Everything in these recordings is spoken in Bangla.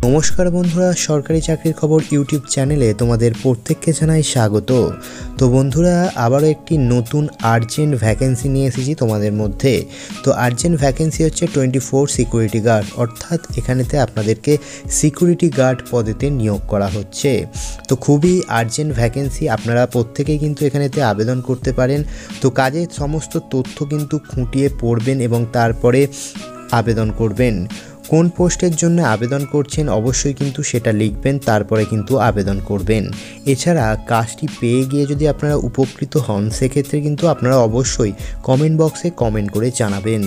नमस्कार बंधुरा सरकारी चाकरिर खबर यूट्यूब चैनेले तुम्हादेर प्रत्येकके जानाई स्वागत। तो बंधुरा आबारो एकटी नतून आर्जेंट भैकेंसि निये एसेछि तोमादेर मध्ये। तो आर्जेंट भैकेंसि हच्छे 24 सिक्यूरिटी गार्ड, अर्थात एखानेते आपनादेरके सिक्यूरिटी गार्ड पदेते नियोग करा हच्छे। तो खूबई आर्जेंट भैकेंसि, आपनारा प्रत्येकेई किन्तु एखानेते आवेदन करते पारेन। तो काजेर समस्त तथ्य किन्तु खुंटिये पड़बेन एबं तारपरे आवेदन करबेन। কোন পোস্টের জন্য আবেদন করছেন অবশ্যই কিন্তু সেটা লিখবেন, তারপরে কিন্তু আবেদন করবেন। এছাড়া কাজটি পেয়ে গিয়ে যদি আপনারা উপকৃত হন সেক্ষেত্রে কিন্তু আপনারা অবশ্যই কমেন্ট বক্সে কমেন্ট করে জানাবেন।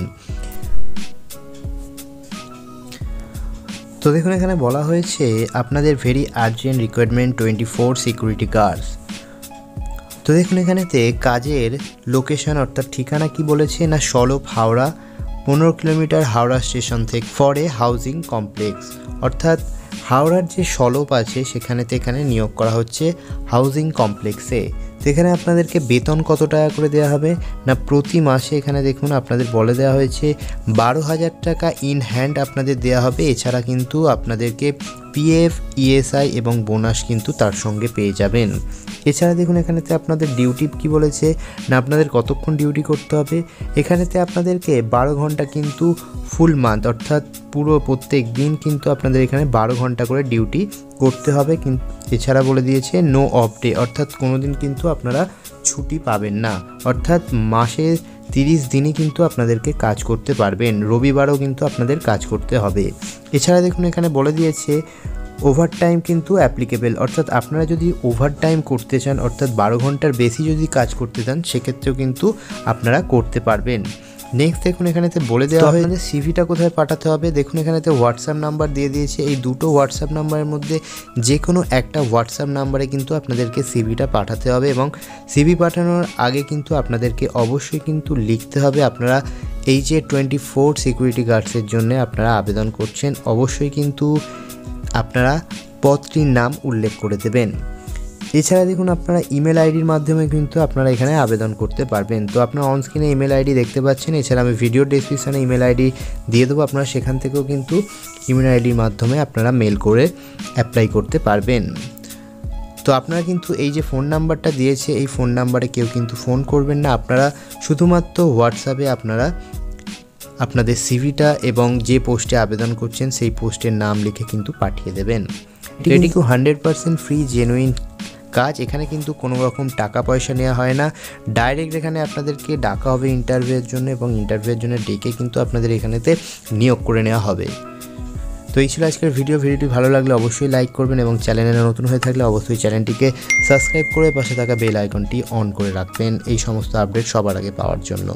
তো দেখুন এখানে বলা হয়েছে আপনাদের very urgent requirement 24 security guards. তো দেখুন এখানেতে কাজের লোকেশন অর্থাৎ ঠিকানা কি বলেছে না solve Howrah 15 kilometre Howrah station থেকে ফর এ হাউজিং কমপ্লেক্স, অর্থাৎ হাওড়ার যে সলভ আছে সেখানেতে এখানে নিয়োগ করা হচ্ছে হাউজিং কমপ্লেক্সে। তো এখানে আপনাদেরকে বেতন কত টাকা করে দেওয়া হবে না প্রতি মাসে এখানে দেখুন আপনাদের বলে দেওয়া হয়েছে 12,000 টাকা ইন হ্যান্ড আপনাদের দেওয়া হবে। এছাড়া কিন্তু আপনাদেরকে পিএফ ইএসআই এবং বোনাস কিন্তু তার সঙ্গে পেয়ে যাবেন। এছাড়া দেখুন এখানেতে আপনাদের ডিউটি কি বলেছে না আপনাদের কতক্ষণ ডিউটি করতে হবে। এখানেতে আপনাদেরকে 12 ঘন্টা কিন্তু ফুল মান্থ অর্থাৎ পুরো প্রত্যেক দিন কিন্তু আপনাদের এখানে 12 ঘন্টা করে ডিউটি করতে হবে। কিন্তু এছাড়া বলে দিয়েছে নো অফ ডে, অর্থাৎ কোনো দিন কিন্তু আপনারা ছুটি পাবেন না, অর্থাৎ মাসে 30 দিনই কিন্তু আপনাদেরকে কাজ করতে পারবেন, রবিবারও কিন্তু আপনাদের কাজ করতে হবে। এছাড়া দেখুন এখানে বলে দিয়েছে ওভারটাইম কিন্তু অ্যাপ্লিকেবল, অর্থাৎ আপনারা যদি ওভারটাইম করতে চান অর্থাৎ 12 ঘন্টার বেশি যদি কাজ করতে চান সেক্ষেত্রেও কিন্তু আপনারা করতে পারবেন। নেক্সট দেখুন এখানেতে বলে দেওয়া হয় আপনাদের সিভিটা কোথায় পাঠাতে হবে। দেখুন এখানেতে হোয়াটসঅ্যাপ নাম্বার দিয়ে দিয়েছে, এই দুটো হোয়াটসঅ্যাপ নাম্বারের মধ্যে যে কোনো একটা হোয়াটসঅ্যাপ নাম্বারে কিন্তু আপনাদেরকে সিভিটা পাঠাতে হবে এবং সিভি পাঠানোর আগে কিন্তু আপনাদেরকে অবশ্যই কিন্তু লিখতে হবে আপনারা এই যে 24 সিকিউরিটি গার্ডসের জন্য আপনারা আবেদন করছেন, অবশ্যই কিন্তু আপনারা পদটির নাম উল্লেখ করে দেবেন। এছাড়া দেখুন আপনারা ইমেল আইডির মাধ্যমে কিন্তু আপনারা এখানে আবেদন করতে পারবেন। তো আপনারা অনস্ক্রিনে ইমেল আইডি দেখতে পাচ্ছেন, এছাড়া আমি ভিডিও ডেসক্রিপশনে ইমেল আইডি দিয়ে দেবো, আপনারা সেখান থেকেও কিন্তু ইমেল আইডির মাধ্যমে আপনারা মেল করে অ্যাপ্লাই করতে পারবেন। তো আপনারা কিন্তু এই যে ফোন নাম্বারটা দিয়েছে এই ফোন নাম্বারে কেউ কিন্তু ফোন করবেন না, আপনারা শুধুমাত্র হোয়াটসঅ্যাপে আপনারা আপনাদের সিভিটা এবং যে পোস্টে আবেদন করছেন সেই পোস্টের নাম লিখে কিন্তু পাঠিয়ে দেবেন। এটি কিন্তু 100% ফ্রি জেনুইন কাজ, এখানে কিন্তু কোনো রকম টাকা পয়সা নেওয়া হয় না, ডাইরেক্ট এখানে আপনাদেরকে ডাকা হবে ইন্টারভিউয়ের জন্য এবং ইন্টারভিউয়ের জন্য ডেকে কিন্তু আপনাদের এখানেতে নিয়োগ করে নেওয়া হবে। তো এই ছিল আজকের ভিডিওটি ভালো লাগলে অবশ্যই লাইক করবেন এবং চ্যানেলে নতুন হয়ে থাকলে অবশ্যই চ্যানেলটিকে সাবস্ক্রাইব করে পাশে থাকা বেল আইকনটি অন করে রাখবেন এই সমস্ত আপডেট সবার আগে পাওয়ার জন্য।